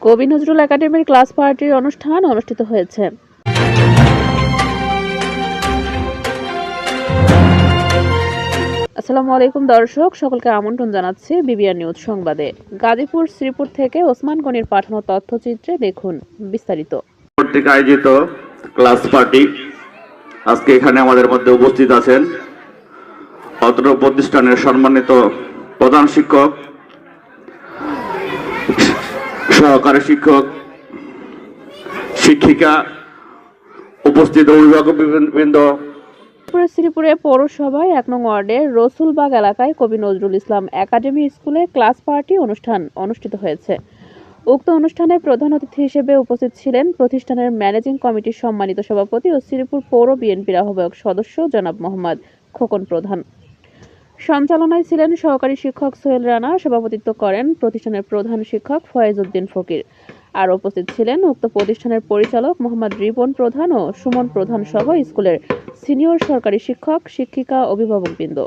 কবি নজরুল একাডেমির ক্লাস পার্টির অনুষ্ঠান অনুষ্ঠিত হয়েছে। আসসালামু আলাইকুম দর্শক, সকলকে আমন্ত্রণ জানাচ্ছি বিবিআর নিউজ সংবাদে। গাজীপুর শ্রীপুর থেকে ওসমান গনির পাঠানো তথ্যচিত্রে দেখুন বিস্তারিত। কর্তৃক আয়োজিত ক্লাস পার্টি আজকে এখানে আমাদের মধ্যে উপস্থিত আছেন অত্র প্রতিষ্ঠানের সম্মানিত প্রধান শিক্ষক, সহকারী শিক্ষক, শিক্ষিকা, উপস্থিত অভিভাবকবৃন্দ। শ্রীপুরে পৌরসভায় ১ নং ওয়ার্ডের রসুলবাগ এলাকায় কবি নজরুল ইসলাম একাডেমি স্কুলে ক্লাস পার্টি অনুষ্ঠান অনুষ্ঠিত হয়েছে। উক্ত অনুষ্ঠানে প্রধান অতিথি হিসেবে উপস্থিত ছিলেন প্রতিষ্ঠানের ম্যানেজিং কমিটির সম্মানিত সভাপতি ও শ্রীপুর পৌর বিএনপির আহ্বায়ক সদস্য জনাব মোহাম্মদ খোকন প্রধান। সঞ্চালনায় ছিলেন সহকারী শিক্ষক সোহেল রানা, সভাপতিত্ব করেন প্রতিষ্ঠানের প্রধান শিক্ষক ফয়েজ উদ্দিন ফকির। আর উপস্থিত ছিলেন উক্ত প্রতিষ্ঠানের পরিচালক মোহাম্মদ রিপন প্রধান ও সুমন প্রধান সহ স্কুলের সিনিয়র সরকারি শিক্ষক, শিক্ষিকা, অভিভাবকবৃন্দ।